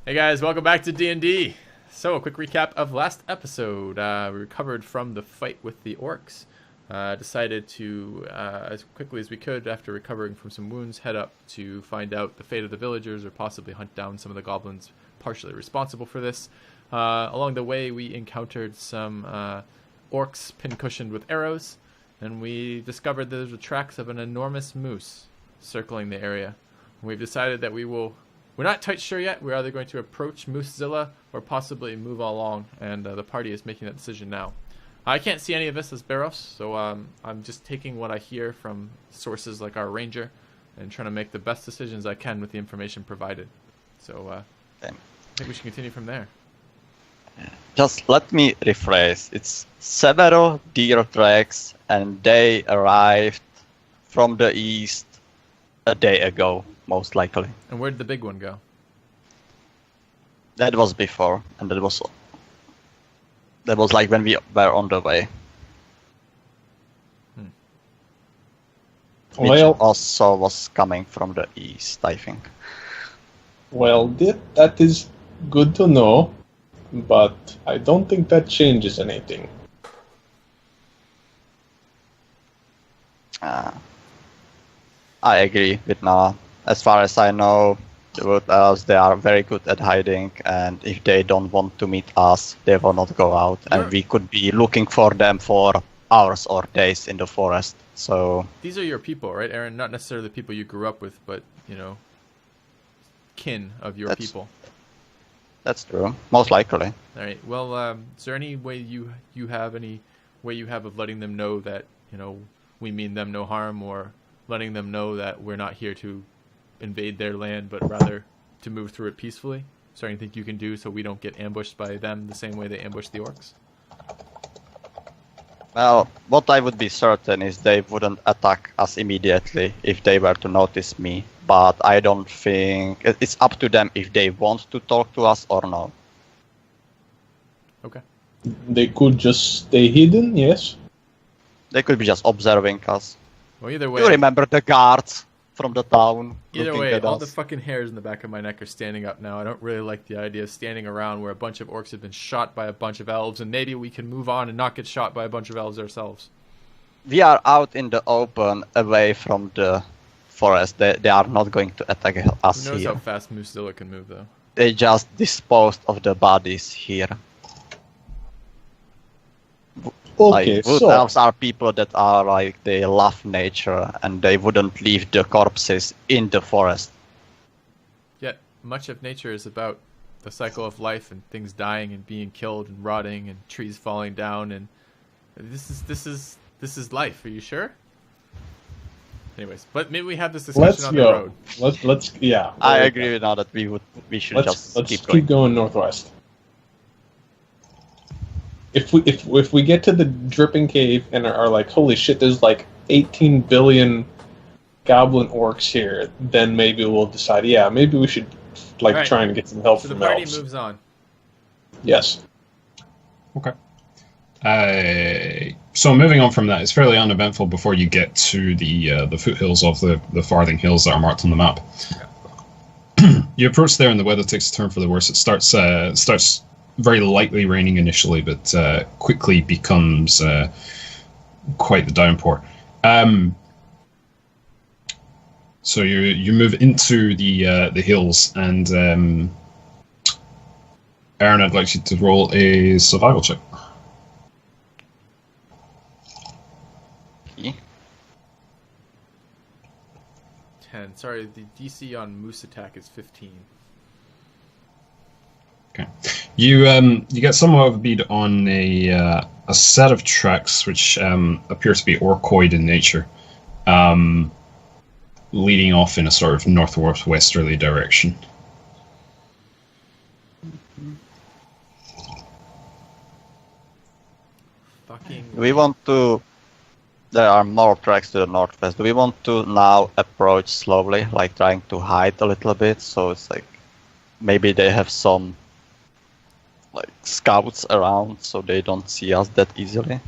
Hey guys, welcome back to D&D. So, a quick recap of last episode. We recovered from the fight with the orcs. Decided to, as quickly as we could, after recovering from some wounds, head up to find out the fate of the villagers or possibly hunt down some of the goblins partially responsible for this. Along the way, we encountered some orcs pincushioned with arrows, and we discovered there the tracks of an enormous moose circling the area. And we've decided that we're not quite sure yet. We're either going to approach Moosezilla or possibly move along, and the party is making that decision now. I can't see any of this as Barros, so I'm just taking what I hear from sources like our ranger and trying to make the best decisions I can with the information provided. So I think we should continue from there. Just let me rephrase. It's several deer tracks, and they arrived from the east a day ago, most likely. And where did the big one go? That was before, and that was like when we were on the way. Which also was coming from the east, I think. Well, that is good to know, but I don't think that changes anything. I agree with Nalla. As far as I know, the Wood Elves, they are very good at hiding, and if they don't want to meet us, they will not go out, and we could be looking for them for hours or days in the forest. So these are your people, right, Eryn? Not necessarily the people you grew up with, but, you know, kin of your people. That's true, most likely. All right. Well, is there any way you have of letting them know that, you know, we mean them no harm, or letting them know that we're not here to invade their land, but rather to move through it peacefully? Is there anything you can do so we don't get ambushed by them the same way they ambushed the orcs? Well, what I would be certain is they wouldn't attack us immediately if they were to notice me, but I don't think... It's up to them if they want to talk to us or not. Okay. They could just stay hidden, yes? They could be just observing us. Well, either way... You remember the guards from the town? Either way, all the fucking hairs in the back of my neck are standing up now. I don't really like the idea of standing around where a bunch of orcs have been shot by a bunch of elves, and maybe we can move on and not get shot by a bunch of elves ourselves. We are out in the open, away from the forest. They are not going to attack us here. Who knows how fast Moosezilla can move, though? They just disposed of the bodies here. Okay, Wood Elves are people that are like, they love nature, and they wouldn't leave the corpses in the forest. Yet, much of nature is about the cycle of life and things dying and being killed and rotting and trees falling down, and this is life. Are you sure? Anyways, but maybe we have this discussion on the road. Let's yeah. I agree with now that we should let's keep going northwest. If we get to the dripping cave and are like, holy shit, there's like 18 billion goblin orcs here, then maybe we'll decide, yeah, maybe we should try and get some help from elves. So the party moves on. Yes. Okay. So moving on from that, it's fairly uneventful before you get to the foothills of the Farthing Hills that are marked on the map. You approach there and the weather takes a turn for the worse. It starts very lightly raining initially, but quickly becomes quite the downpour. So you move into the hills, and Eryn, I'd like you to roll a survival check. Okay. 10. Sorry, the DC on moose attack is 15. Okay, you get somewhat of a bead on a set of tracks which appear to be orcoid in nature, leading off in a sort of northwesterly direction. We want to... There are more tracks to the northwest. Do we want to now approach slowly, like trying to hide a little bit? So it's like maybe they have some like scouts around, so they don't see us that easily.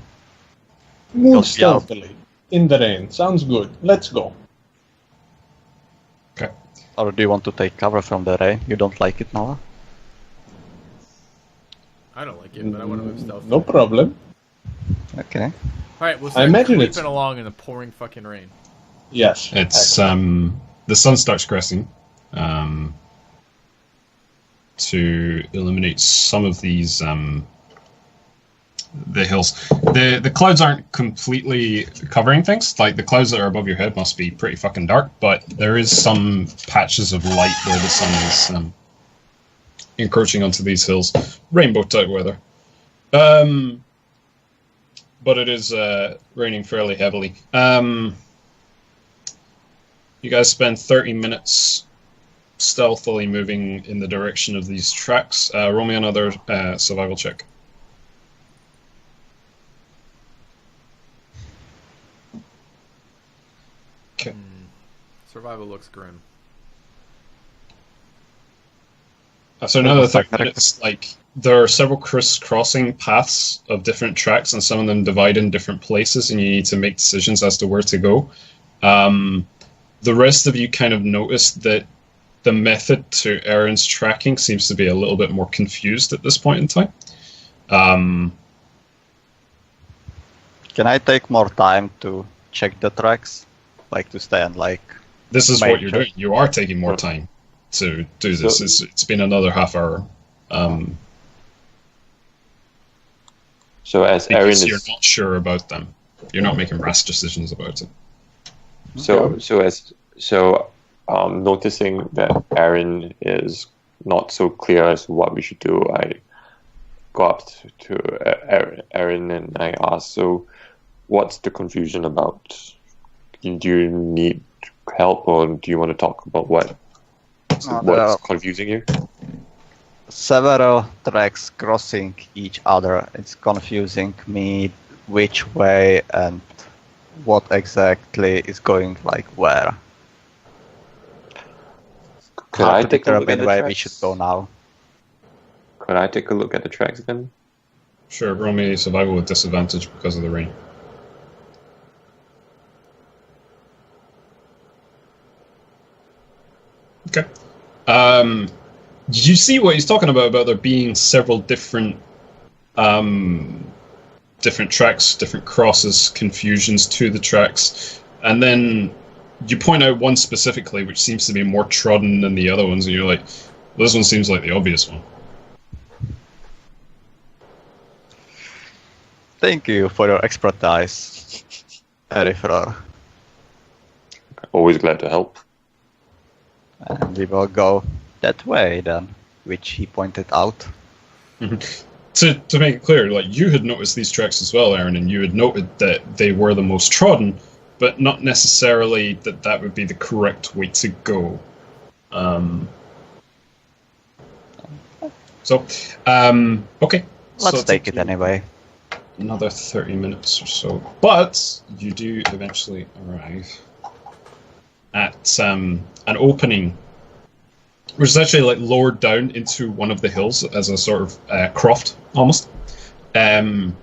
Move stealthily in the rain. Sounds good. Let's go. Okay. Or do you want to take cover from the rain? You don't like it, Nalla? I don't like it, but I want to move stealth. No problem. Okay. All right, we'll I start imagine creeping it's- along in the pouring fucking rain. Yes. It's the sun starts cresting to illuminate some of these the hills. The clouds aren't completely covering things. Like the clouds that are above your head must be pretty fucking dark, but there is some patches of light where the sun is encroaching onto these hills. Rainbow type weather. But it is raining fairly heavily. You guys spend 30 minutes stealthily moving in the direction of these tracks. Roll me another survival check. Okay. Survival looks grim. So another 30 minutes, like, there are several crisscrossing paths of different tracks, and some of them divide in different places, and you need to make decisions as to where to go. The rest of you kind of notice that the method to Eryn's tracking seems to be a little bit more confused at this point in time. Can I take more time to check the tracks? Like to stay and like... This is make what you're sure- doing. You are taking more time to do this. It's been another half hour. So as Eryn Because is you're not sure about them. You're not making rash decisions about it. noticing that Eryn is not so clear as to what we should do, I go up to Eryn and I ask, so what's the confusion about? Do you need help, or do you want to talk about what's confusing you? Several tracks crossing each other. It's confusing me which way and what exactly is going like where. Could Hard I to take a look at determine the where we tracks? should go now. Could I take a look at the tracks then? Sure, roll me survival with disadvantage because of the rain. Okay. Did you see what he's talking about there being several different different tracks, different crosses, confusions to the tracks, and then you point out one specifically which seems to be more trodden than the other ones, and you're like, well, this one seems like the obvious one. Thank you for your expertise, Erifror. Always glad to help. And we will go that way then, which he pointed out. To make it clear, like, you had noticed these tracks as well, Eryn, and you had noted that they were the most trodden, but not necessarily that that would be the correct way to go. Okay. Let's take it anyway. Another 30 minutes or so. But you do eventually arrive at an opening, which is actually like lowered down into one of the hills as a sort of croft, almost. The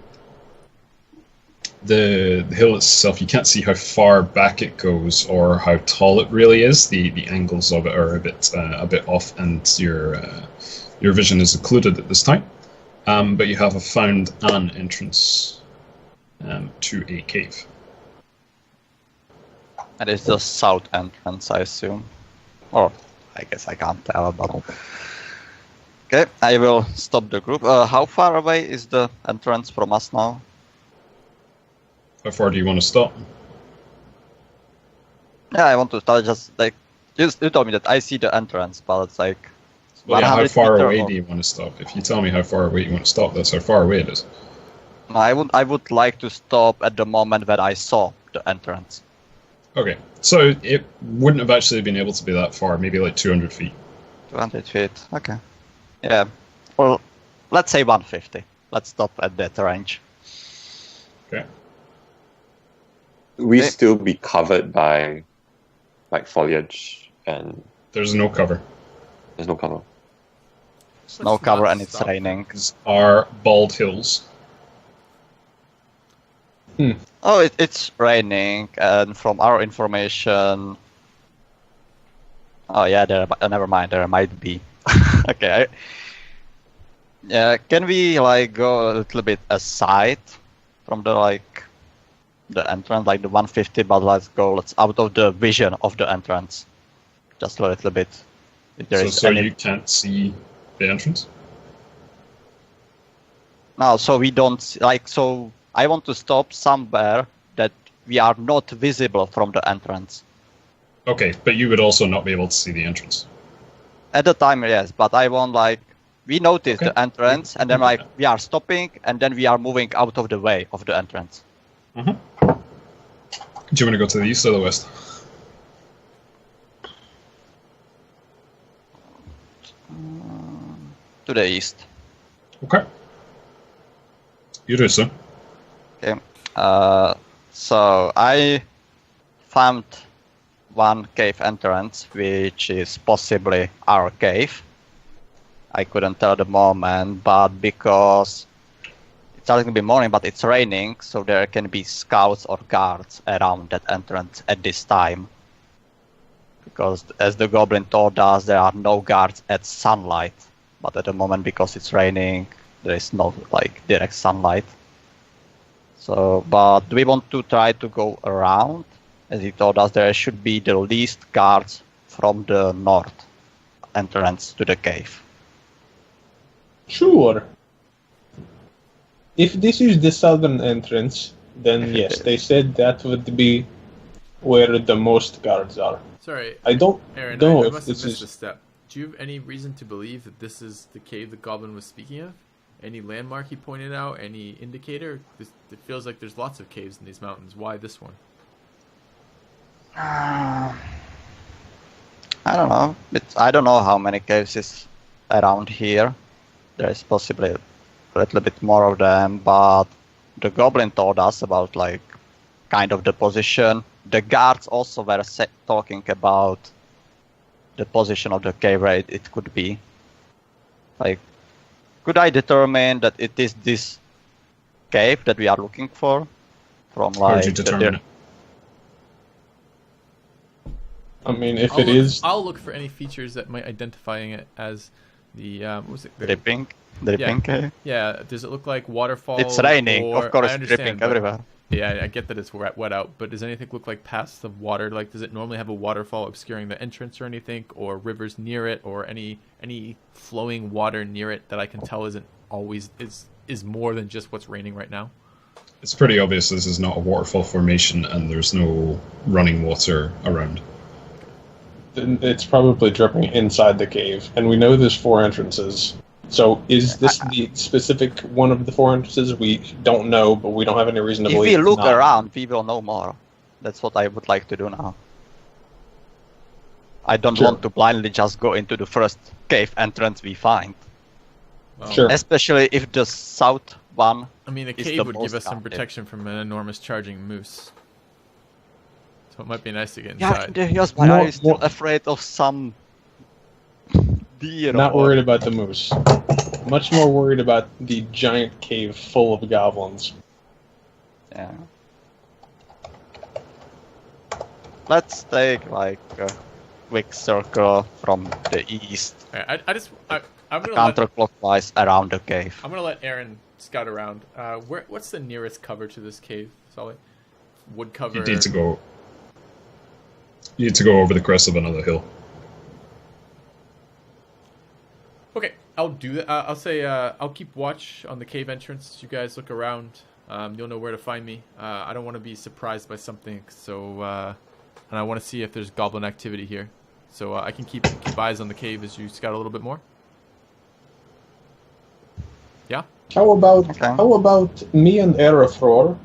hill itself, you can't see how far back it goes or how tall it really is. The angles of it are a bit off, and your vision is occluded at this time. But you have found an entrance to a cave. And it's the south entrance, I assume. Or, I guess I can't tell, but... Okay, I will stop the group. How far away is the entrance from us now? How far do you want to stop? Yeah, I want to start you told me that I see the entrance, but it's like... Well, yeah, how 100 far meter away or- do you want to stop? If you tell me how far away you want to stop, that's how far away it is. No, I would like to stop at the moment when I saw the entrance. Okay, so it wouldn't have actually been able to be that far, maybe like 200 feet. 200 feet, okay. Yeah, well, let's say 150. Let's stop at that range. Okay. We Okay. still be covered by like foliage, and There's no cover. there's no cover. No Let's cover not and it's stop. raining. These are bald hills. Oh, it's raining, and from our information... Oh yeah, never mind, there might be. Okay, Yeah, can we like go a little bit aside from the entrance, like the 150, but let's out of the vision of the entrance, just a little bit. If there is You can't see the entrance? No, so we don't so I want to stop somewhere that we are not visible from the entrance. Okay, but you would also not be able to see the entrance. At the time, yes, but I want we notice the entrance, and then we are stopping, and then we are moving out of the way of the entrance. Mm-hmm. Do you want to go to the east or the west? To the east. Okay. You do so. Okay. So I found one cave entrance, which is possibly our cave. I couldn't tell at the moment, but because it's starting to be morning, but it's raining, so there can be scouts or guards around that entrance at this time. Because as the goblin told us, there are no guards at sunlight. But at the moment, because it's raining, there is no direct sunlight. So, but we want to try to go around. As he told us, there should be the least guards from the north entrance to the cave. Sure. If this is the southern entrance, then yes, they said that would be where the most guards are. Sorry, I don't Eryn, know I if must have this missed is... a step. Do you have any reason to believe that this is the cave the goblin was speaking of? Any landmark he pointed out? Any indicator? It feels like there's lots of caves in these mountains. Why this one? I don't know. I don't know how many caves is around here. There is possibly a little bit more of them, but the goblin told us about kind of the position. The guards also were talking about the position of the cave where it could be. Could I determine that it is this cave that we are looking for? How would you determine it? I mean, if it is... I'll look for any features that might identifying it as the what was it? Dripping cave? Yeah, does it look like waterfall? It's raining, of course, dripping everywhere. Yeah, I get that it's wet out, but does anything look like paths of water? Does it normally have a waterfall obscuring the entrance or anything, or rivers near it, or any flowing water near it that I can tell isn't always is more than just what's raining right now? It's pretty obvious this is not a waterfall formation, and there's no running water around. It's probably dripping inside the cave, and we know there's 4 entrances. So is this the specific one of the 4 entrances? We don't know, but we don't have any reason to believe. If we look around, we will know more. That's what I would like to do now. I don't want to blindly just go into the first cave entrance we find. Well, Sure. Especially if the south one... I mean, the is cave the would give most us some active. protection from an enormous charging moose. So it might be nice to get Yeah, inside. yes, but are you still afraid of some deer? Not worried about the moose. Much more worried about the giant cave full of goblins. Yeah. Let's take a quick circle from the east, Alright, I'm gonna let counterclockwise around the cave. I'm gonna let Eryn scout around. What's the nearest cover to this cave, Sully? Wood cover. You need to go over the crest of another hill. Okay, I'll do that. I'll say I'll keep watch on the cave entrance. You guys look around. You'll know where to find me. I don't want to be surprised by something, so and I want to see if there's goblin activity here. So I can keep eyes on the cave as you scout a little bit more. Yeah. How about me and Erifror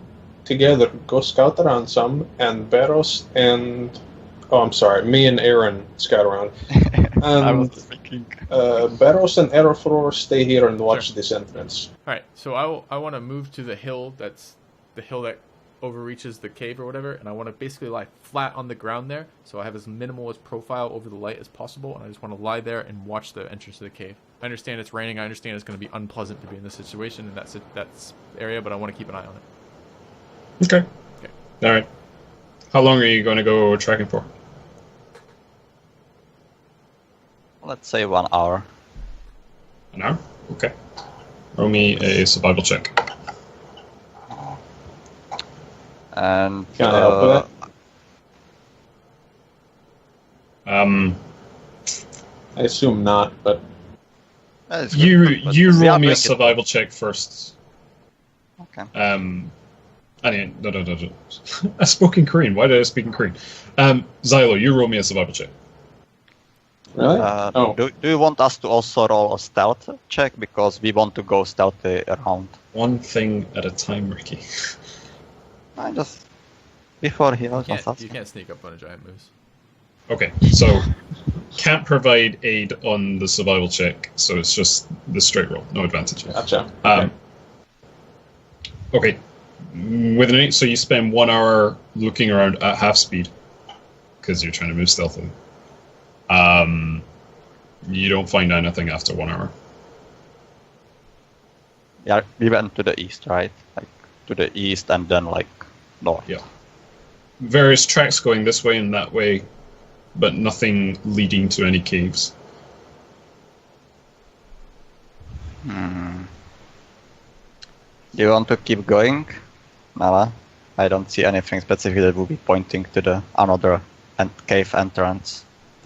together go scout around some, and Barros and me and Eryn scout around. I was And thinking. Barros and Erifror stay here and watch this entrance. All right. So I want to move to the hill. That's the hill that overreaches the cave or whatever, and I want to basically lie flat on the ground there, so I have as minimal as profile over the light as possible, and I just want to lie there and watch the entrance to the cave. I understand it's raining. I understand it's going to be unpleasant to be in this situation in that area, but I want to keep an eye on it. Okay. All right. How long are you going to go tracking for? Let's say 1 hour. An hour? Okay. Roll me a survival check. And Can I help with that? I assume not, but it's good, You but you we roll are me a doing it. survival check first. Okay. No. I spoke in Korean. Why did I speak in Korean? Xylo, you roll me a survival check. really? Do you want us to also roll a stealth check because we want to go stealthy around? One thing at a time, Ricky. I just before he was You can't sneak up on a giant moose. Okay, so can't provide aid on the survival check, so it's just the straight roll, no advantage. Gotcha. Okay, with an 8, so you spend 1 hour looking around at half speed because you're trying to move stealthily. You don't find anything after 1 hour. Yeah, we went to the east, right? Like to the east and then like north. Yeah. Various tracks going this way and that way, but nothing leading to any caves. Do you want to keep going, Nalla? I don't see anything specific that will be pointing to the another cave entrance.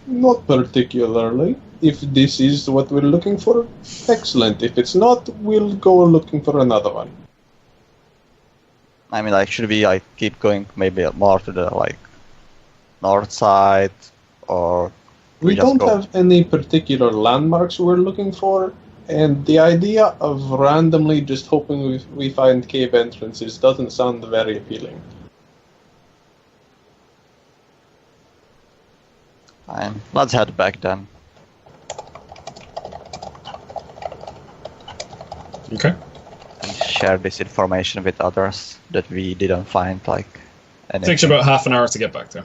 Not particularly. If this is what we're looking for, excellent. If it's not, we'll go looking for another one. I mean, like, should we like keep going maybe more to the like north side, or We just don't go? have any particular landmarks we're looking for, and the idea of randomly just hoping we find cave entrances doesn't sound very appealing. Fine. Let's head back then. Okay. And share this information with others that we didn't find like anything. Takes you about half an hour to get back there.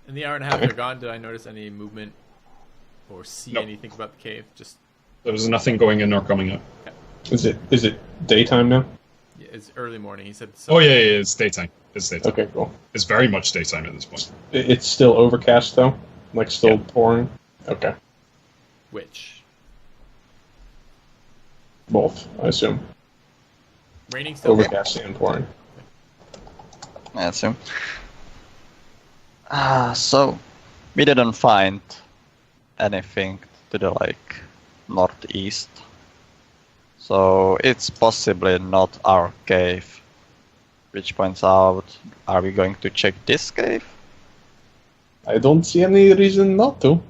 In the hour and a half they're gone, did I notice any movement or see Nope. anything about the cave? Just There was nothing going in or coming out. Is it daytime now? yeah, it's early morning. He said. Oh yeah, it's daytime. It's daytime. Okay, cool. It's very much daytime at this point. It's still overcast though? Like still Yeah. pouring? Okay. Which Both, I assume. raining still. Overcast and pouring. I assume. So we didn't find anything to the like northeast. So it's possibly not our cave. Which points out, are we going to check this cave? I don't see any reason not to.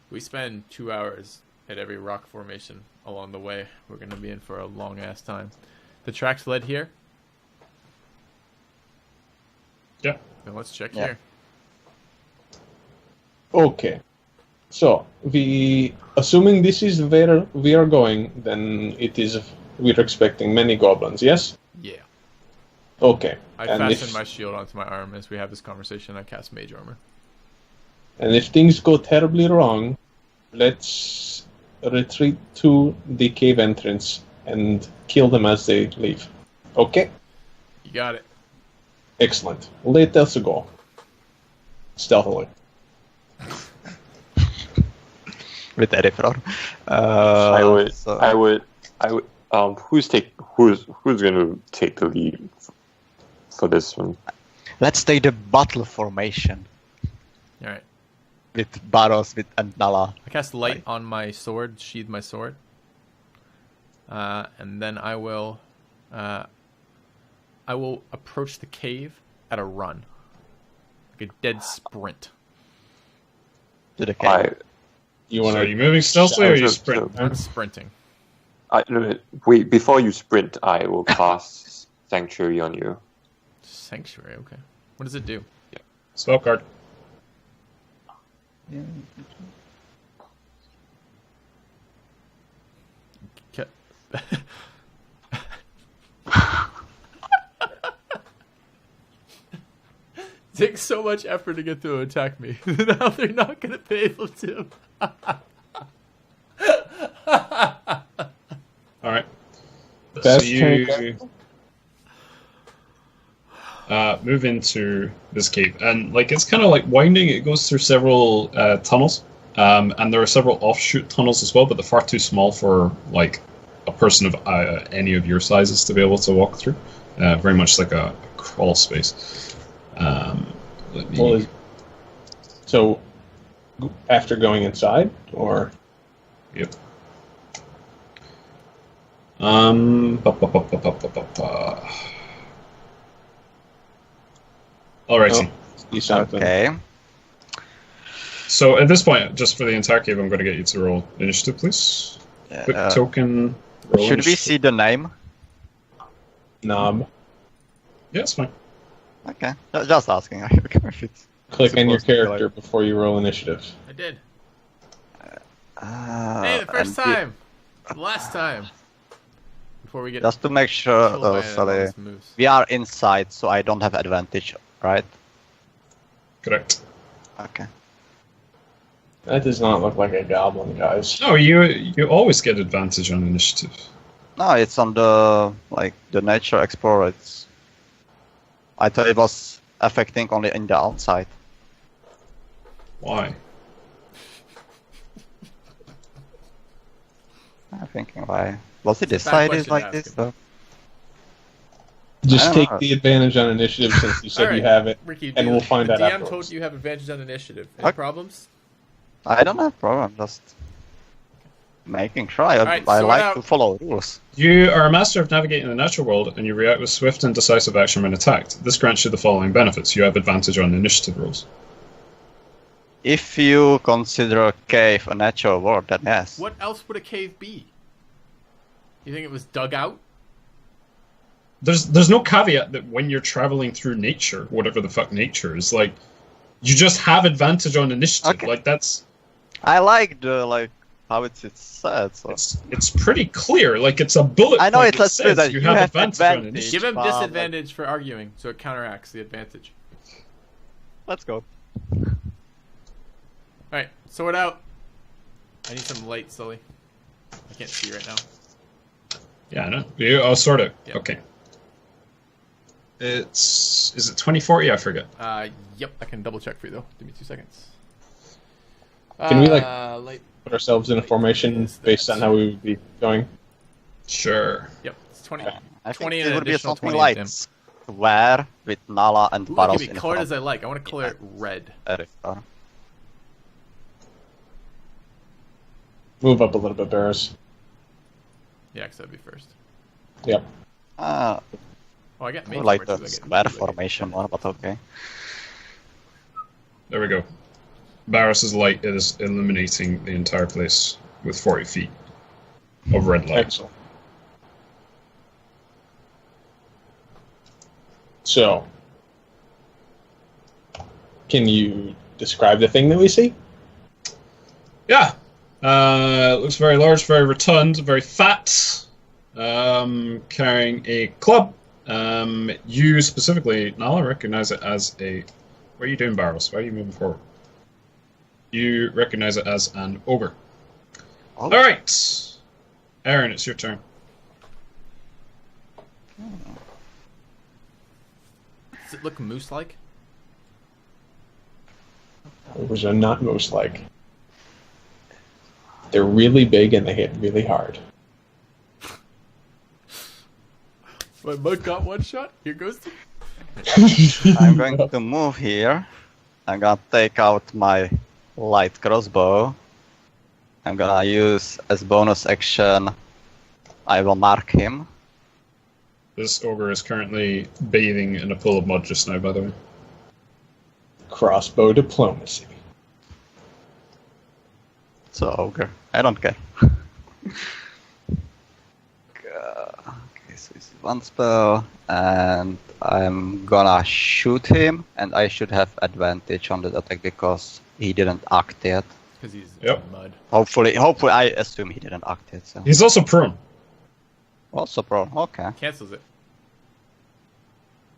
We spend 2 hours at every rock formation along the way. We're going to be in for a long ass time. The tracks led here. Yeah. Then let's check Yeah. here. Okay. So, assuming this is where we are going, then we're expecting many goblins, yes? Yeah. Okay. I And fasten my shield onto my arm as we have this conversation. I cast mage armor. And if things go terribly wrong, let's retreat to the cave entrance and kill them as they leave. Okay? You got it. Excellent. Let us go. Stealthily. With Erifror. I would. So- I would. Who's going to take the lead for this one? Let's take the battle formation All right. with Barros and Nalla. I cast light on my sword, sheathe my sword, and then I will approach the cave at a run, like a dead sprint. To the cave. You So want are you moving stealthily or are you sprinting? I'm sprinting. Wait, before you sprint, I will cast Sanctuary on you. Sanctuary. Okay. What does it do? Spell card. Ca- Takes so much effort to get to attack me. Now they're not going to be able to. Alright. So Best you move into this cave. And like it's kind of like winding. It goes through several tunnels. And there are several offshoot tunnels as well, but they're far too small for like a person of any of your sizes to be able to walk through. Very much like a crawl space. So, after going inside, or? Yep. Alrighty. Okay. So at this point, just for the entire cave, I'm going to get you to roll initiative, please. Quick token. Roll Should we initiative. see the name? Knob. Yeah, it's fine. Okay, just asking. If it's Click on your supposed to be character before you roll initiative. I did. like- Hey, the first and time. Last time. Before we get Just to make sure, killed by all Sally, this moves. we are inside, so I don't have advantage, right? Correct. Okay. That does not look like a goblin, guys. No, you always get advantage on initiative. No, it's on the the nature explorer. I thought it was affecting only in the outside. Why? I'm thinking why was it It's a bad decided question like to this? ask. Though? I Just don't take know. the advantage on initiative since you said Alright, you have it, Ricky, and we'll find the out DM afterwards. told you have advantage on initiative. Any Okay. problems? I don't have problem. Just making sure. Alright, I sort like out. to follow rules. You are a master of navigating the natural world, and you react with swift and decisive action when attacked. This grants you the following benefits. You have advantage on initiative rolls. If you consider a cave a natural world, then yes. What else would a cave be? You think it was dug out? There's no caveat that when you're traveling through nature, whatever the fuck nature is, like, you just have advantage on initiative. Okay. Like, that's... I like the how it's said. So. It's pretty clear. Like, it's a bullet I know point it's that a says true that you you have have advantage on advantage. initiative. Give him Wow, like- disadvantage for arguing, so it counteracts the advantage. Let's go. Alright, sort out. I need some light, Sully. I can't see right now. Yeah, I know. I'll sort it. Yep. Okay. Is it 2040? I forget. Yep, I can double check for you though. Give me 2 seconds. Can we, light? Put ourselves in a formation based on how we would be going. Sure. Yep, it's 20. I think 20 and it an would be additional something 20 like in. square with Nalla and Ooh, I Barros can be in colored front. as I like. I want to color it red. Erifror. Move up a little bit, Barros. Yeah, because that'd be first. Yep. Oh, Oh, I got I mage like armor, the too. I get square mage, I get formation one, but okay. There we go. Barros' light is illuminating the entire place with 40 feet of red light. Excellent. So, can you describe the thing that we see? Yeah. It looks very large, very rotund, very fat. Carrying a club. You specifically, Nalla, recognize it as a... What are you doing, Barros? Why are you moving forward? You recognize it as an ogre. Oh. Alright. Eryn, it's your turn. Does it look moose-like? Ogres are not moose-like. They're really big and they hit really hard. My mug got one shot. Here goes the... I'm going to move here. I'm gonna take out my light crossbow. I'm gonna use as bonus action. I will mark him. This ogre is currently bathing in a pool of mud just now, by the way. Crossbow diplomacy. So ogre, I don't care. Okay, so it's one spell, and I'm gonna shoot him, and I should have advantage on the attack because he didn't act yet. Because he's Yep. in mud. Hopefully, I assume he didn't act yet. So He's also prone. also pro. Okay. Cancels it.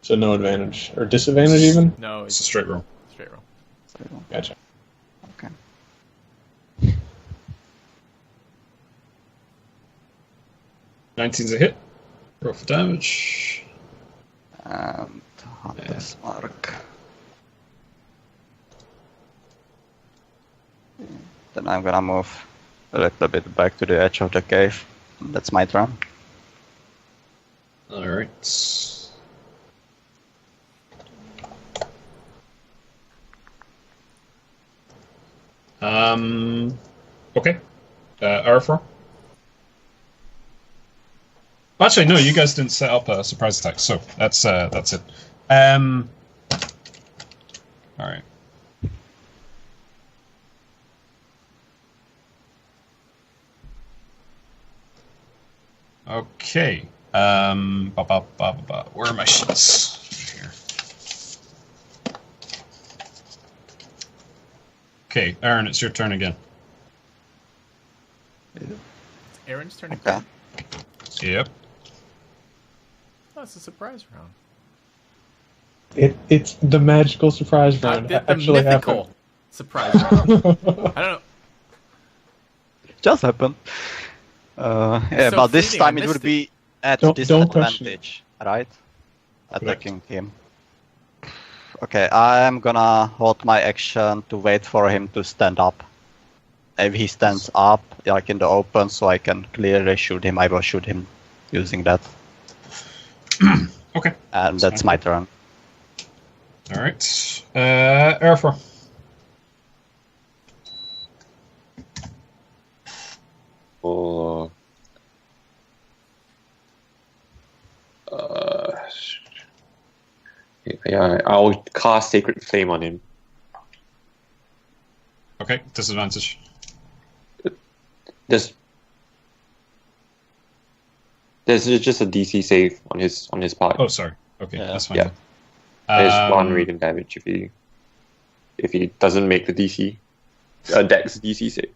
So no advantage. Or disadvantage even? No, It's a it's straight roll. straight roll. Gotcha. Okay. 19's a hit. Roll for damage. And Hunter's mark. The Then I'm gonna move a little bit back to the edge of the cave. That's my turn. Alright. Okay. Erifror? Actually, no, you guys didn't set up a surprise attack, so that's it. Alright. Okay. Where are my sheets? Here. Okay, Eryn, it's your turn again. It's Aaron's turn Okay. again. Yep. Oh, it's a surprise round. It's the magical surprise round. The Actually mythical happened. surprise round. I don't know. Just happened. Yeah, So but this fleeting, I time it missed would be at Don't question disadvantage, right? Attacking him. Okay, I'm gonna hold my action to wait for him to stand up. If he stands up, like in the open, so I can clearly shoot him, I will shoot him using that. Okay. And that's my turn. Alright. Erifror. Oh. Yeah, I'll cast Sacred Flame on him. Okay, disadvantage. There's just a DC save on his part. Oh, sorry. Okay, Yeah. that's fine. Yeah. There's 1 radiant damage if he doesn't make the DC. Dex DC save.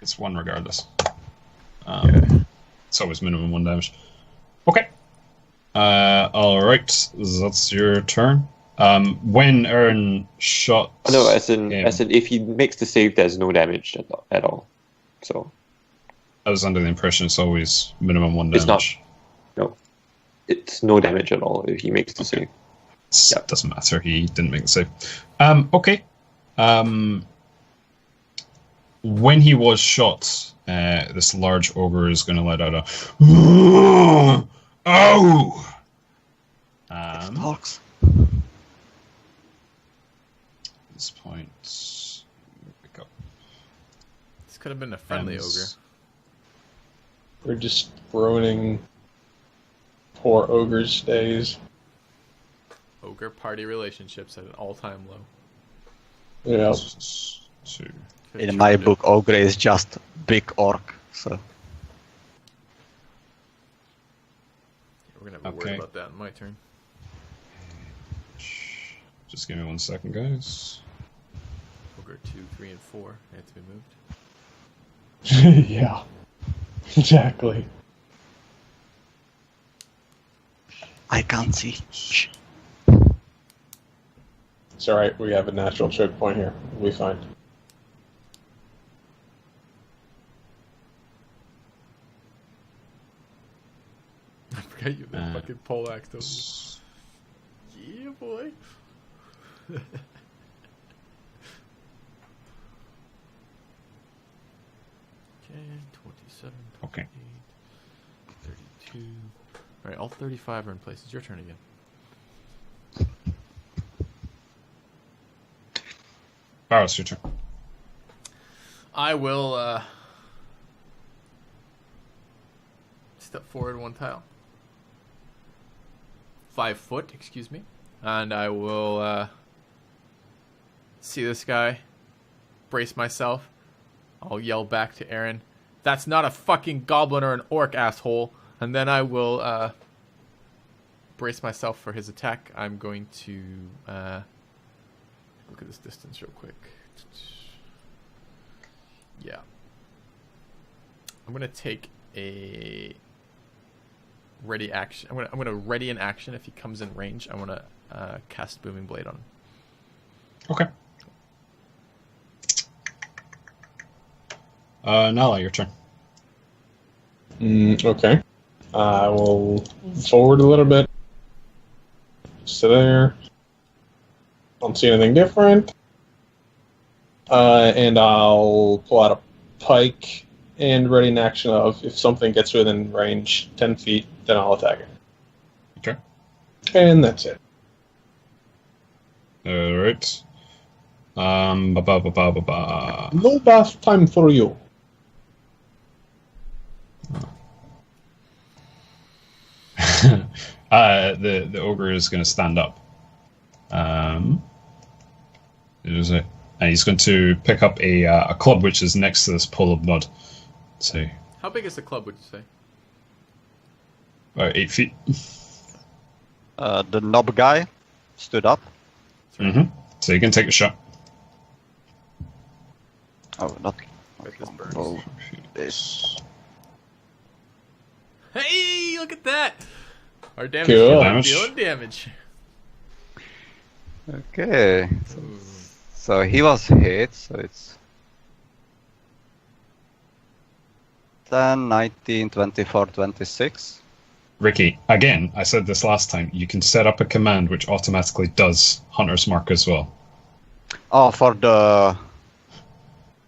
It's 1 regardless. Yeah. It's always minimum 1 damage. Okay. Alright, that's your turn. When Eryn shot... No, as in him, if he makes the save, there's no damage at all. So I was under the impression it's always minimum 1 damage. It's not. No, it's no damage at all if he makes the save. It doesn't matter, he didn't make the save. Okay. When he was shot, this large ogre is going to let out a... Oh! Talks. At this point... Pick up. This could have been a friendly ogre. We're just ruining poor ogre's days. Ogre party relationships at an all-time low. Yeah. 2. Could've In my turned it. book, ogre is just big orc. So We're gonna have a word Okay. about that in my turn. Just give me 1 second, guys. Ogre 2, 3, and 4 had to be moved. Yeah. Exactly. I can't see. Shh. It's alright, we have a natural choke point here. We'll be fine. I forgot you had that fucking poleaxe, don't you? Yeah, boy. Okay, 27, Okay. 28, 32. Alright, all 35 are in place. It's your turn again. Barros, your turn. I will step forward 1 tile. 5 foot, excuse me. And I will see this guy, brace myself. I'll yell back to Eryn, "That's not a fucking goblin or an orc, asshole." And then I will brace myself for his attack. I'm going to look at this distance real quick. Yeah. I'm going to take a ready action. I'm going to ready an action if he comes in range. I want to cast Booming Blade on him. Okay. Nalla, your turn. Okay. I will forward a little bit. So there. Don't see anything different. And I'll pull out a pike and ready in action of if something gets within range 10 feet, then I'll attack it. Okay. And that's it. Alright. Ba-ba-ba-ba-ba-ba. No bath time for you. The ogre is going to stand up. And he's going to pick up a club which is next to this pool of mud. So How big is the club, would you say? about 8 feet. The knob guy stood up. So you can take a shot. Oh, not. With this burn. Oh, this. Hey, look at that! Our damage Cool. dealing damage. Okay. So he was hit, so it's 10, 19, 24, 26. Ricky, again, I said this last time, you can set up a command which automatically does Hunter's Mark as well. Oh, for the.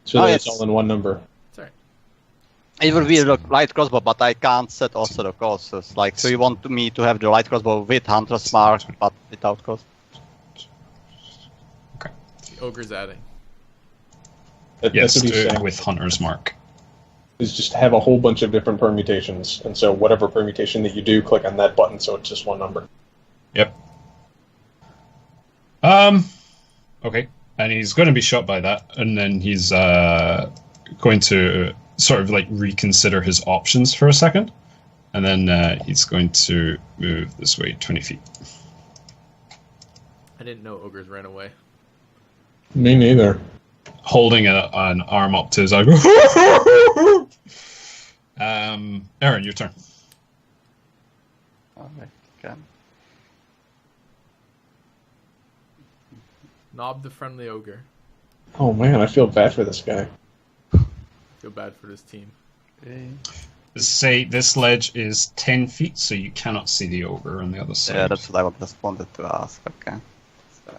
So Oh, that it's yes. all in one number. Sorry. It will be the light crossbow, but I can't set also the costs. Like, so you want me to have the light crossbow with Hunter's Mark, but without cost? The ogre's adding. Yes, That's what he's saying. with Hunter's Mark. Is just have a whole bunch of different permutations, and so whatever permutation that you do, click on that button, so it's just one number. Yep. Okay. And he's going to be shot by that, and then he's going to sort of like reconsider his options for a second, and then he's going to move this way 20 feet. I didn't know ogres ran away. Me neither. Holding an arm up to his eye. Eryn, your turn. Alright, okay. Knob the friendly ogre. Oh man, I feel bad for this guy. Feel bad for this team. Say this ledge is 10 feet, so you cannot see the ogre on the other side. Yeah, that's what I just wanted to ask. Okay. So,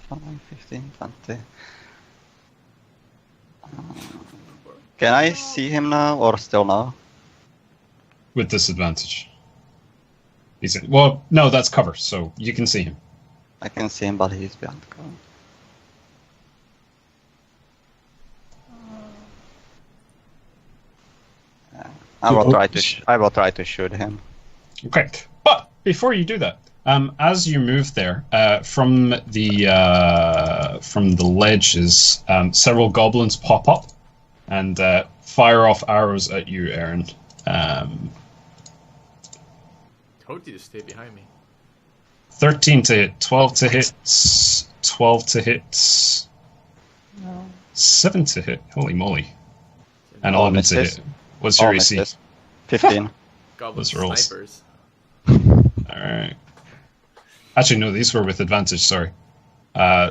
5, 15, 20. Can I see him now or still no? With disadvantage. He's in. Well, no, that's cover, so you can see him. I can see him, but he's behind cover. I will try to shoot him. Okay, but before you do that, as you move there, from the ledges, several goblins pop up and fire off arrows at you, Eryn. Told you to stay behind me. 13 to hit, 12 to hit, 12 to hit, 7 to hit. Holy moly! And 11 to hit. What's your AC? Misses. 15. Goblin Those rolls. snipers. Alright. Actually, no, these were with advantage, sorry.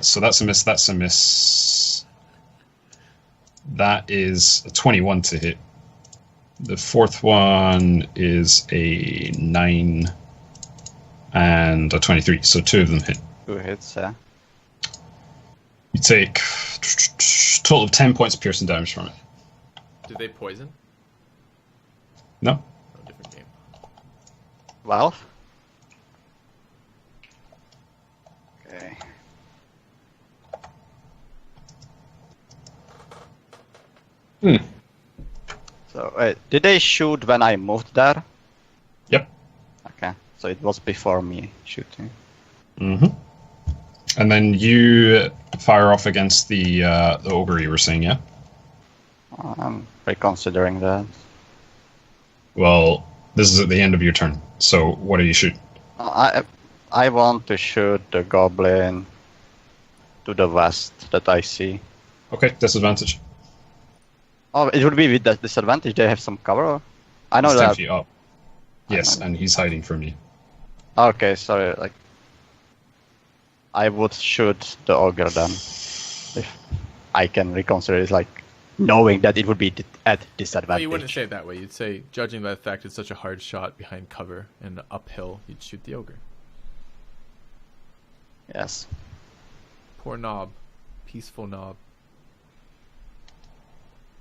So that's a miss, that's a miss. That is a 21 to hit. The fourth one is a 9 and a 23, so 2 of them hit. 2 hits, yeah. You take total of 10 points of piercing damage from it. Did they poison? No? No, different game. 12. Okay. So, wait, did they shoot when I moved there? Yep. Okay, so it was before me shooting. Mm-hmm. And then you fire off against the ogre you were saying, yeah? I'm reconsidering that. Well, this is at the end of your turn, so what do you shoot? I want to shoot the goblin to the west that I see. Okay, disadvantage. Oh, it would be with that disadvantage. They have some cover. I know He's 10 that. feet up. Yes, and he's hiding from you. Okay, sorry. Like, I would shoot the ogre then, if I can reconsider it. Like, knowing that it would be at Well, disadvantage. you wouldn't say it that way. You'd say, judging by the fact it's such a hard shot behind cover and uphill, you'd shoot the ogre. Yes. Poor knob. Peaceful knob.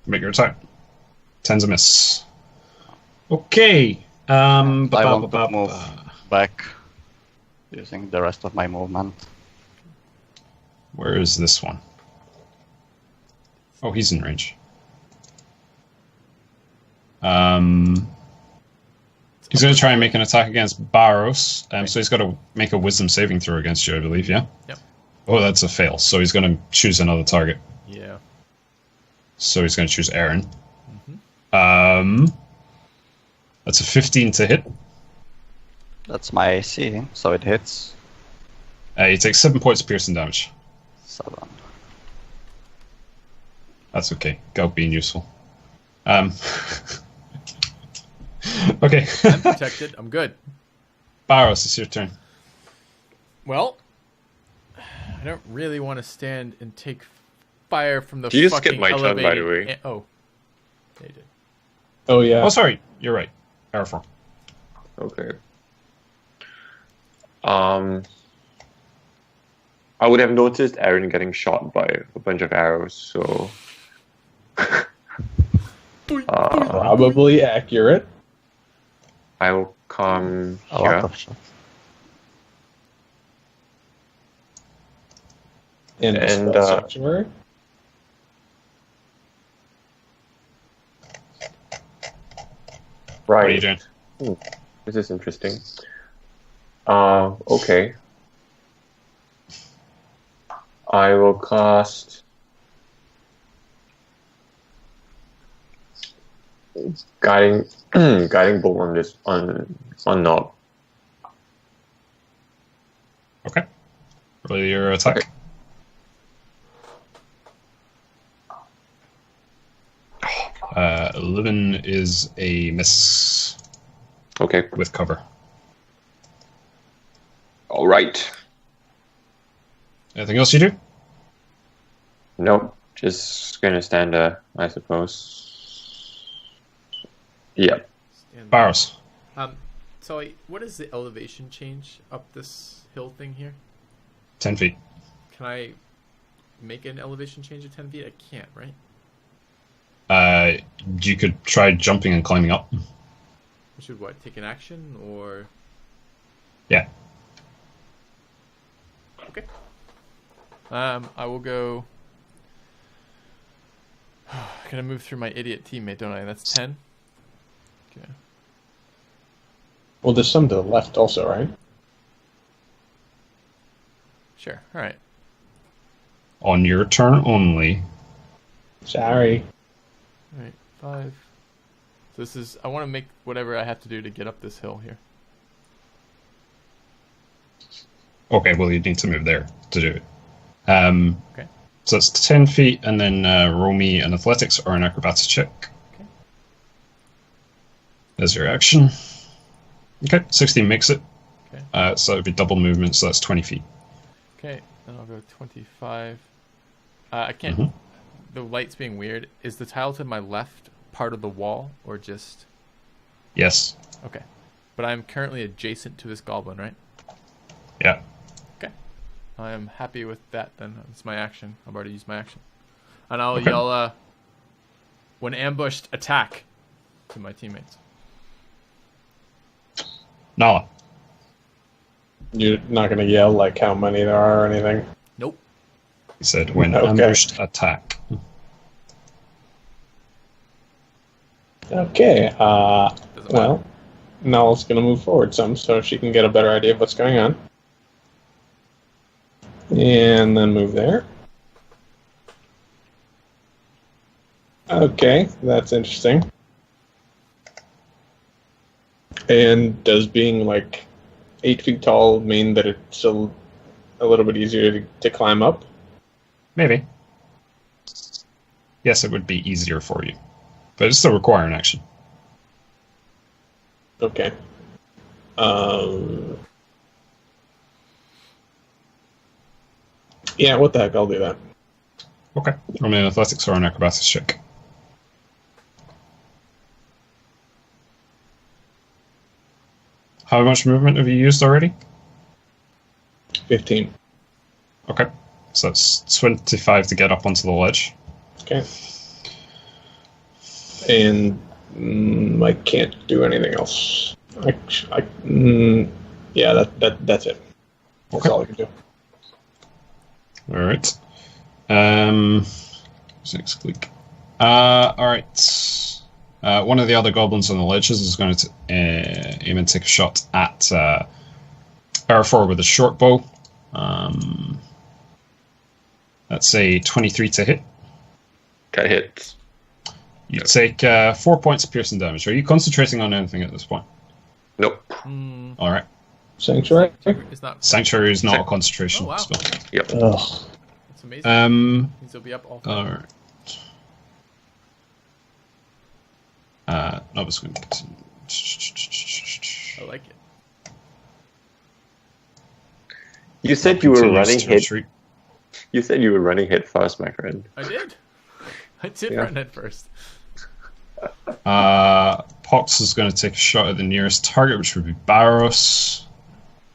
Make your attack. 10's a miss. Okay. I want to move back using the rest of my movement. Where is this one? Oh, he's in range. He's going to try and make an attack against Barros. So he's got to make a wisdom saving throw against you, I believe, yeah? Yep. Oh, that's a fail. So he's going to choose another target. Yeah. So he's going to choose Eryn. Mm-hmm. That's a 15 to hit. That's my AC, so it hits. You take 7 points of piercing damage. 7. That's okay. Galg being useful. Okay. I'm protected. I'm good. Barros, it's your turn. Well, I don't really want to stand and take fire from the Did you just fucking skip my turn, by the way? Oh. They did. Oh yeah. Oh, sorry. You're right. Erifror. Okay. I would have noticed Eryn getting shot by a bunch of arrows, so... Probably accurate. I will come A lot here. of shots. In the And, spell sanctuary. What are Right. you doing? This is interesting. Okay. I will cast guiding bolt on this on Knob. Okay. Roll your attack. Okay. Uh, 11 is a miss Okay. with cover. All right. Anything else you do? Nope. Just gonna stand there, I suppose. Yeah. Stand there. Barros. Sully, what is the elevation change up this hill thing here? 10 feet. Can I make an elevation change of 10 feet? I can't, right? You could try jumping and climbing up. I should what? Take an action or? Yeah. Okay. I will go. Gonna move through my idiot teammate, don't I? That's 10. Okay. Well, there's some to the left also, right? Sure. All right. On your turn only. Sorry. All right. 5. So this is. I want to make whatever I have to do to get up this hill here. Okay, well, you need to move there to do it. Okay. So it's 10 feet, and then roll me an athletics or an acrobatics check. Okay. There's your action. Okay, 16 makes it. Okay. So it would be double movement, so that's 20 feet. Okay. Then I'll go 25. I can't. Mhm. The light's being weird. Is the tile to my left part of the wall or just? Yes. Okay. But I'm currently adjacent to this goblin, right? Yeah. Okay. I am happy with that then. It's my action. I've already used my action. And I'll Okay. yell, when ambushed, attack to my teammates. Nalla. You're not going to yell like how many there are or anything. Nope. He said, when Okay. ambushed, attack. Okay. Doesn't Well, Null's going to move forward some so she can get a better idea of what's going on. And then move there. Okay, that's interesting. And does being like 8 feet tall mean that it's still a little bit easier to climb up? Maybe. Yes, it would be easier for you. But it still require an action. Okay. Yeah, what the heck, I'll do that. Okay. Roll me an athletics or an acrobatics check. How much movement have you used already? 15. Okay. So that's 25 to get up onto the ledge. Okay. and I can't do anything else. Yeah, that's it. That's all I can do. All right. 6 click. All right. One of the other goblins on the ledges is going to aim and take a shot at Erifror with a short bow. That's a 23 to hit. That hits. You take 4 points of piercing damage. Are you concentrating on anything at this point? Nope. All right. Sanctuary? Sanctuary is not a concentration spell. Yep. Ugh. That's amazing. Means he'll be up all. All right. I was going to continue. I like it. You said you were running Continues to hit. retreat. You said you were running hit first, my friend. I did. I did Yeah. run head first. Pox is going to take a shot at the nearest target, which would be Barros.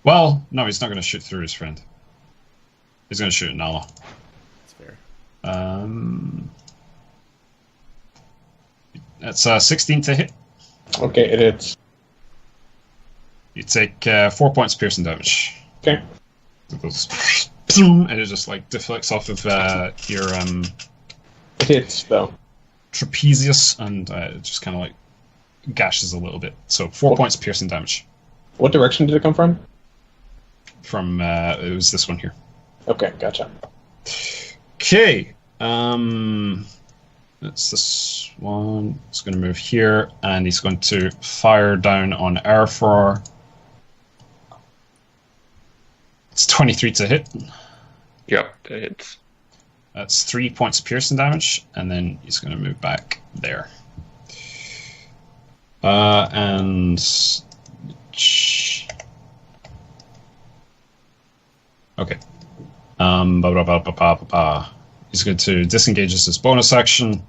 Well, no, he's not going to shoot through his friend. He's going to shoot at Nalla. That's fair. That's 16 to hit. Okay, it hits. You take 4 points of piercing damage. Okay. It goes, and it just like deflects off of your It hits, though. trapezius, and it just kind of like gashes a little bit. So 4 points of piercing damage. What direction did it come from? From it was this one here. Okay, gotcha. Okay. That's this one. It's going to move here, and he's going to fire down on Erifror. It's 23 to hit. Yep, that hits. That's 3 points of piercing damage, and then he's going to move back there. And okay. He's going to disengage as his bonus action.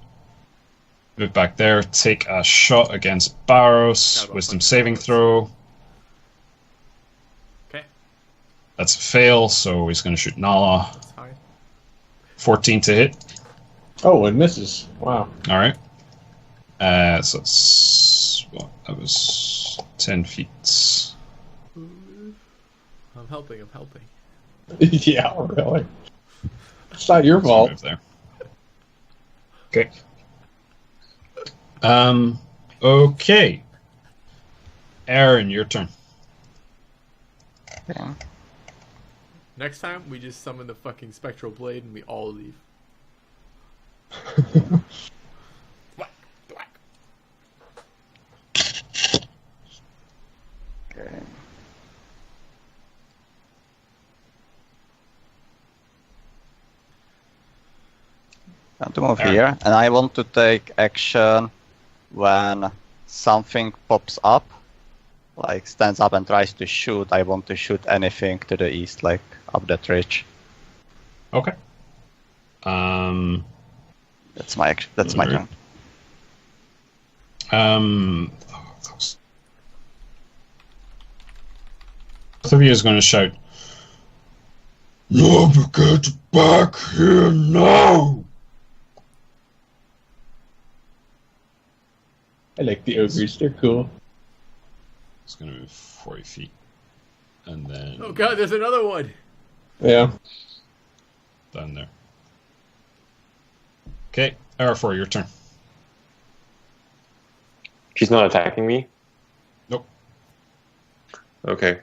Move back there. Take a shot against Barros. Wisdom saving throw. Okay. That's a fail, so he's going to shoot Nalla. That's fine. 14 to hit. Oh, it misses. Wow. All right. So it's that was 10 feet. I'm helping. Yeah, really. It's not your fault. Move there. Okay. Okay. Eryn, your turn. Okay. Next time, we just summon the fucking spectral blade and we all leave. Whack, whack. Okay. I want to move here, and I want to take action when something pops up, like stands up and tries to shoot. I want to shoot anything to the east, like up that ridge. Okay. That's my action. That's my turn. Both of you is going to shout, "No, get back here now!" I like the ogres. They're cool. It's going to move 40 feet. And then Oh god, there's another one! Yeah. down there. Okay, Erifror, your turn. She's not attacking me? Nope. Okay.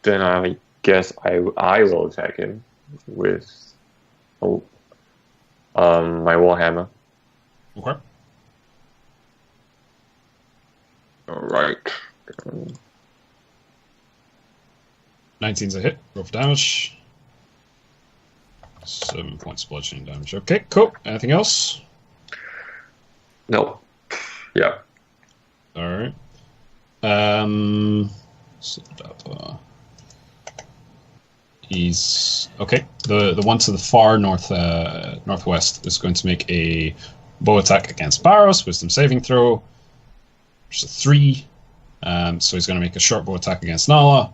Then I guess I will attack him with my warhammer. Okay. Alright. 19's a hit. Roll for damage. 7 points of bludgeoning damage. Okay, cool. Anything else? No. Yeah. Alright. He's okay. The one to the far northwest is going to make a bow attack against Barros. Wisdom saving throw. There's a 3. So he's going to make a short bow attack against Nalla.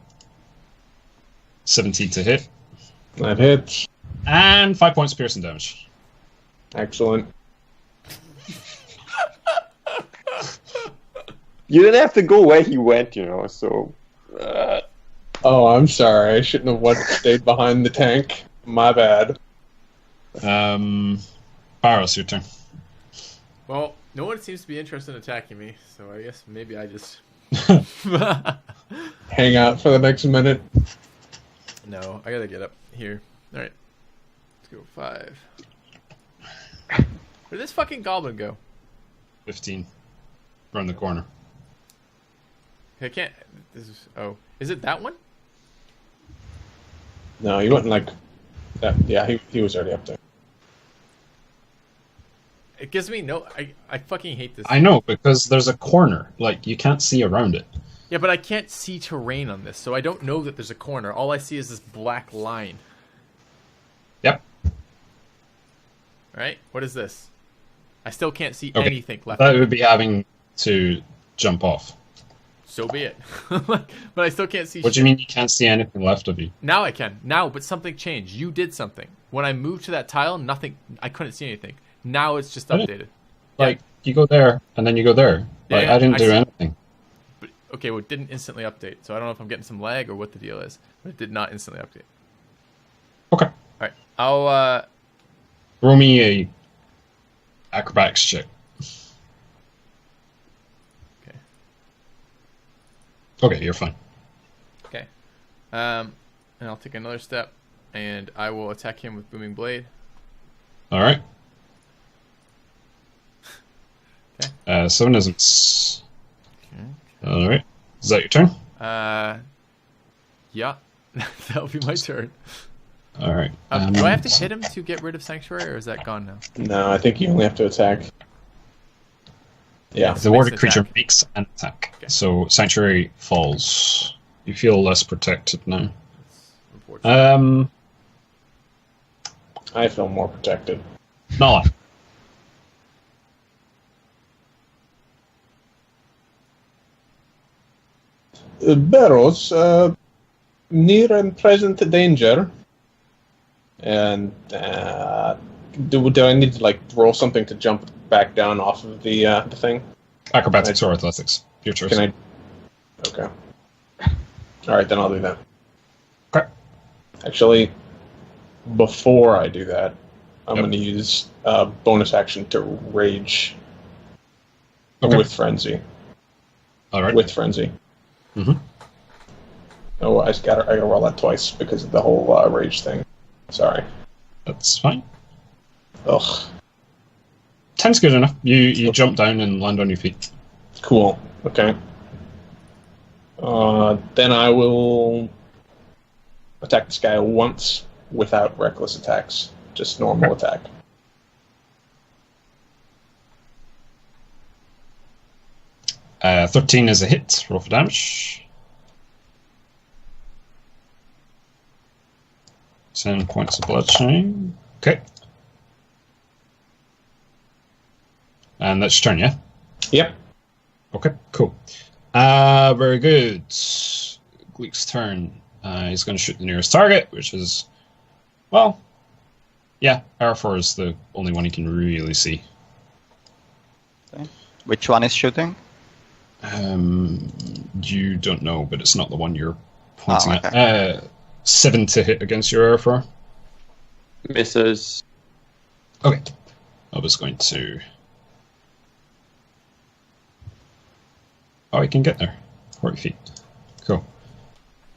17 to hit. That hits. And 5 points of piercing damage. Excellent. You didn't have to go where he went, so... Oh, I'm sorry. I shouldn't have stayed behind the tank. My bad. Barros, your turn. Well, no one seems to be interested in attacking me, so I guess maybe I just... Hang out for the next minute. No, I gotta get up here. Alright. Let's go 5. Where did this fucking goblin go? 15. Around the corner. I can't... This is... Oh. Is it that one? No, he wasn't like that. Yeah, he was already up there. It gives me no... I fucking hate this. I know, because there's a corner. Like, you can't see around it. Yeah, but I can't see terrain on this, so I don't know that there's a corner. All I see is this black line. Yep. Right? What is this? I still can't see Okay. anything left. That would be having to jump off. So be it. But I still can't see What do you mean you can't see anything left of you? Now I can. Now, but something changed. You did something. When I moved to that tile, nothing... I couldn't see anything. Now it's just updated. Like, you go there, and then you go there. Yeah, Like, yeah, I didn't do see. anything. But, okay, well, it didn't instantly update, so I don't know if I'm getting some lag or what the deal is. But it did not instantly update. Okay. Alright, I'll, Roll me a acrobatics check. Okay. Okay, you're fine. Okay. And I'll take another step, and I will attack him with Booming Blade. Alright. Okay. 7 isn't... Okay. Alright. Is that your turn? Yeah. That'll be my turn. Alright. Do I have to hit him to get rid of Sanctuary, or is that gone now? No, I think you only have to attack. Yeah. The warded Makes creature attack. makes an attack. Okay. So Sanctuary falls. You feel less protected now. That's unfortunate. I feel more protected. Nalla. Barros, near and present danger. And do I need to like roll something to jump back down off of the thing? Acrobatics or athletics. Your choice. Can I? Okay. All right, then I'll do that. Okay. Actually, before I do that, I'm Yep. going to use bonus action to rage Okay. with frenzy. All right. With frenzy. Mhm. Oh, I gotta roll that twice because of the whole rage thing. Sorry. That's fine. Ugh. 10's good enough. You jump down and land on your feet. Cool. Okay. Then I will attack this guy once without reckless attacks. Just normal attack. Uh, 13 is a hit. Roll for damage. 10 points of bloodstain. Okay. And that's your turn, yeah? Yep. Okay, cool. Very good. Gleek's turn. He's going to shoot the nearest target, which is, well, yeah, Erifror is the only one he can really see. Okay. Which one is shooting? You don't know, but it's not the one you're pointing Oh, okay. at. 7 to hit against your Erifror. Misses. Okay. I was going to... Oh, he can get there. 40 feet. Cool.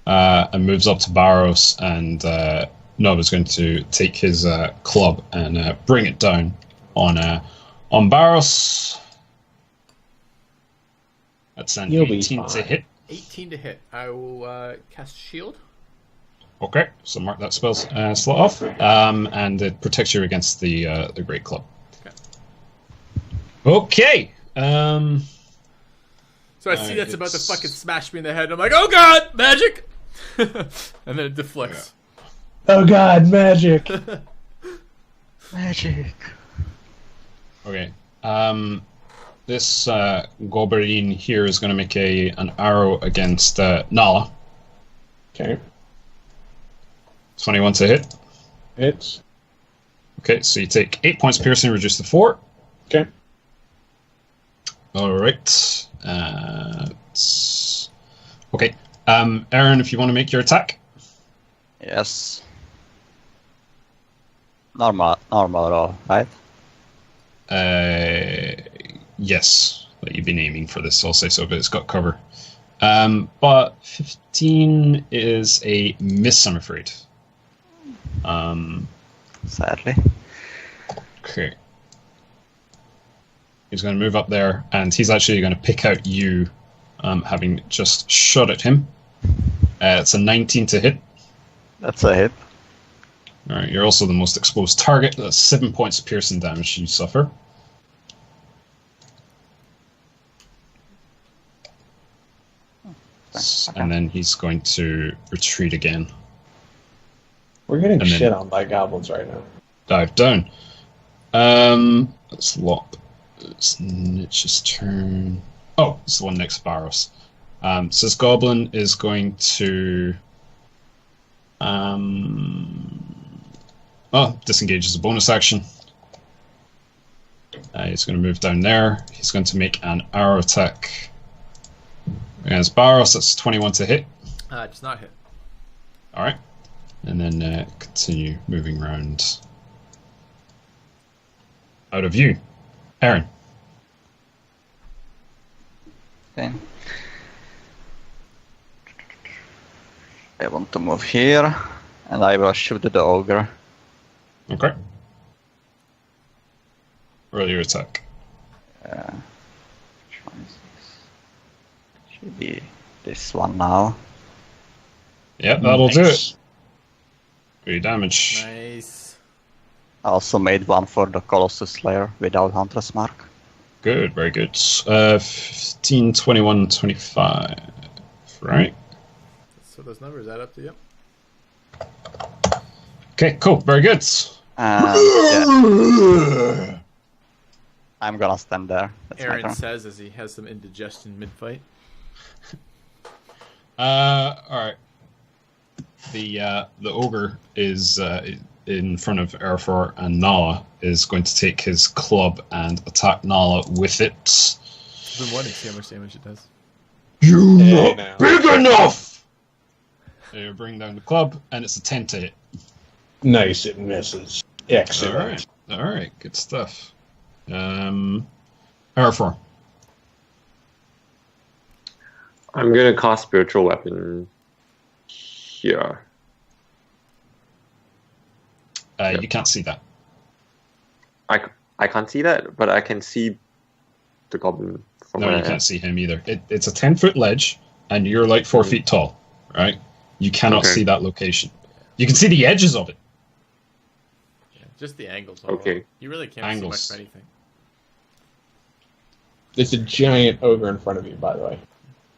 And moves up to Barros, and Nova's going to take his club and bring it down on Barros. That's an You'll be 18 to fine. hit. 18 to hit. I will cast Shield. Okay, so mark that spell slot off, and it protects you against the Great Club. Okay. So I see that's about to fucking smash me in the head. I'm like, oh god, magic! And then it deflects. Oh god, magic! Magic. Okay. This Goblin here is going to make an arrow against Nalla. Okay. 21 to hit. Hits. Okay, so you take 8 points piercing, reduced to 4. Okay. Alright. Okay. Eryn, if you want to make your attack. Yes. Normal roll, right? Yes. But you've been aiming for this, I'll say so, but it's got cover. But 15 is a miss, I'm afraid. Sadly. Okay. He's going to move up there, and he's actually going to pick out you, having just shot at him. It's a 19 to hit. That's a hit. Alright, you're also the most exposed target. That's 7 points of piercing damage you suffer. And then he's going to retreat again. We're getting shit on by goblins right now. Dive down. Let's lop. It's Nich's turn. Oh, it's the one next to Barros. So this goblin is going to disengage as a bonus action. He's going to move down there. He's going to make an arrow attack against Barros. That's 21 to hit. Does not hit. Alright. And then continue moving around. Out of view. Eryn. Okay. I want to move here, and I will shoot at the ogre. Okay. Roll your attack. Which one is this? Should be this one now. Yep, that'll do it. 3 damage. Nice. I also made one for the Colossus Slayer without Hunter's Mark. Good, very good. 15, 21, 25. Right? So those numbers add up to you. Okay, cool, very good. Yeah. I'm gonna stand there. That's my Eryn turn. says as he has some indigestion mid-fight. Alright. The ogre is in front of Erifror, and Nalla is going to take his club and attack Nalla with it. I've been wanting to see how much damage it does. You Hey, not big enough! You bring down the club, and it's a 10 to hit. Nice, it misses. Excellent. Alright, good stuff. Erifror. I'm going to cast Spiritual Weapon here. You can't see that. I can't see that, but I can see the goblin from No, where you I can't see him either. It's a 10-foot ledge, and you're like 4 feet tall, right? You cannot Okay. see that location. You can see the edges of it. Yeah, just the angles. Okay. You really can't Angles. see much of anything. There's a giant ogre in front of you, by the way.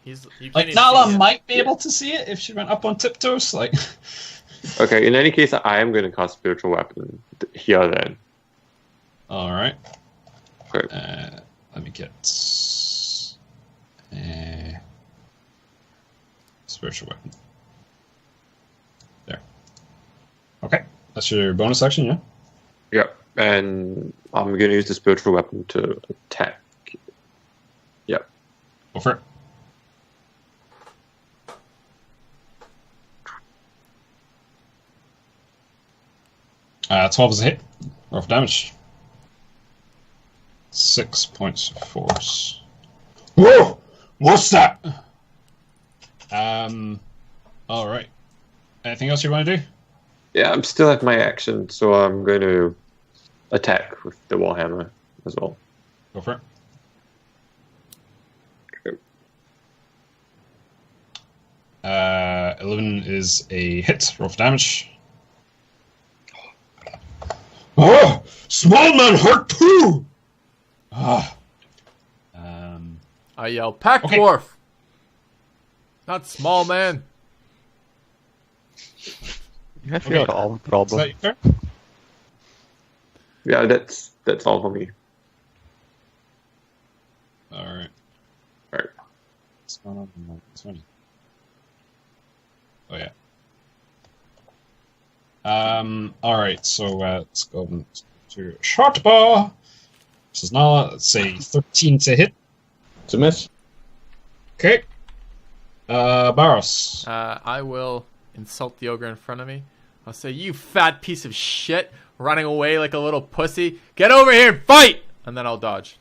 You can't Like, even see Nalla him. might be able to see it if she went up on tiptoes. Like, Okay, in any case, I am going to cast Spiritual Weapon here then. all right. Okay. Let me get spiritual weapon. There. Okay, that's your bonus action, yeah. Yeah, and I'm going to use the Spiritual Weapon to attack. Yeah. Go for it. Uh, 12 is a hit. Rough damage. 6 points of force. Whoa! What's that? All right. Anything else you want to do? Yeah, I'm still at my action, so I'm going to attack with the Warhammer as well. Go for it. Okay. 11 is a hit. Rough damage. Oh! Small man hurt too! Ah. I yell, Pack Okay. Dwarf! Not small man. You have Okay. your own Is problem. that your turn? Yeah, that's all for me. Alright. Alright. What's going on in my 20? Oh, yeah. Alright, so let's go to short bar. This is Nalla. Let's say 13 to hit. It's a miss. Okay. Barros. I will insult the ogre in front of me. I'll say, "You fat piece of shit, running away like a little pussy. Get over here and fight!" And then I'll dodge.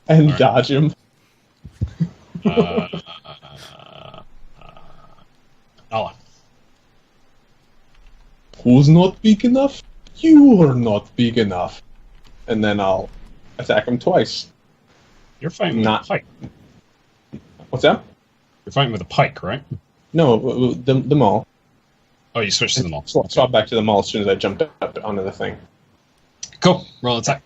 And Right. dodge him. Nalla. Who's not big enough? You are not big enough. And then I'll attack him twice. You're fighting Not- with a pike. What's that? You're fighting with a pike, right? No, the mall. Oh, you switched to the mall. Swap back to the mall as soon as I jumped up onto the thing. Cool. Roll attack.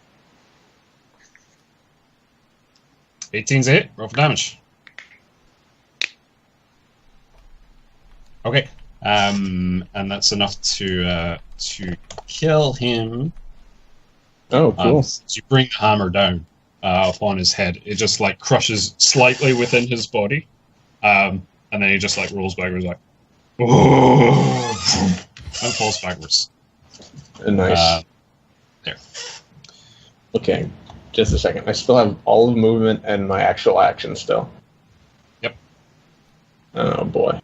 18's a hit. Roll for damage. Okay. And that's enough to kill him. Oh, cool. So you bring the hammer down upon his head. It just like crushes slightly within his body, and then he just like rolls backwards, like, and falls backwards. Nice. There. Okay, just a second. I still have all of movement and my actual action still. Yep. Oh boy.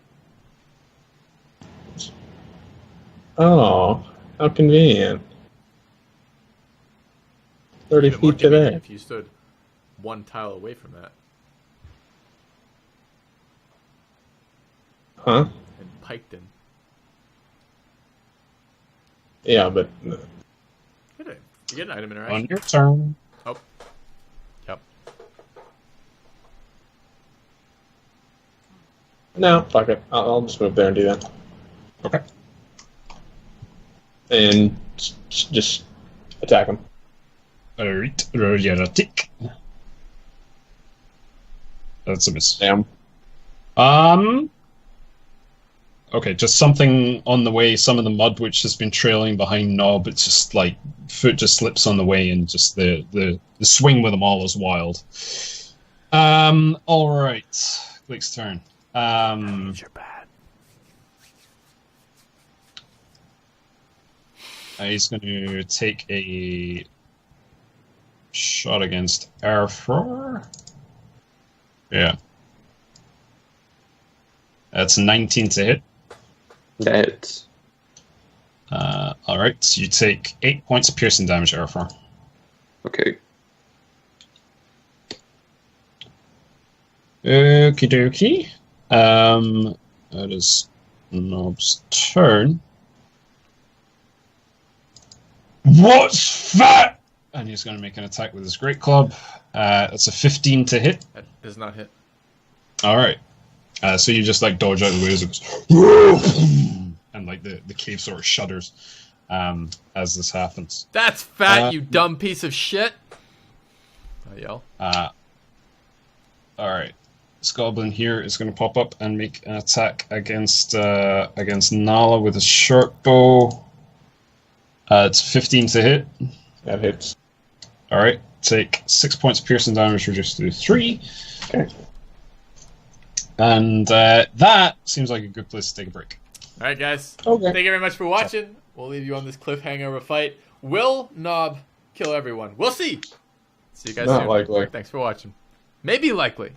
Oh, how convenient. 30 Even more feet convenient today. if you stood one tile away from that Huh? and piked in. Yeah, but Get it. You get an item On interaction. your turn. Oh. Yep. no, fuck it. I'll just move there and do that. Okay. And just attack him. Alright. Roll your attack. That's a miss. Damn. Okay, just something on the way, some of the mud which has been trailing behind Knob, it's just like foot just slips on the way and just the swing with them all is wild. Alright. Gleek's turn. You're bad. He's going to take a shot against Erifror. Yeah. That's 19 to hit. That hits. Alright, so you take 8 points of piercing damage, Erifror. Okay. Okie dokie. That is Nob's turn. What's that? And he's going to make an attack with his great club. That's a 15 to hit. That does not hit. Alright. So you just like dodge out of the way as it goes, and like the cave sort of shudders as this happens. That's fat, you dumb piece of shit. I yell. Alright. This goblin here is going to pop up and make an attack against Nalla with his short bow. It's 15 to hit. That hits. Alright. Take 6 points of piercing damage, reduced to 3. Okay. And that seems like a good place to take a break. Alright, guys. Okay. Thank you very much for watching. We'll leave you on this cliffhanger of a fight. Will Knob kill everyone? We'll see. See you guys Not soon. likely. Thanks for watching. Maybe likely.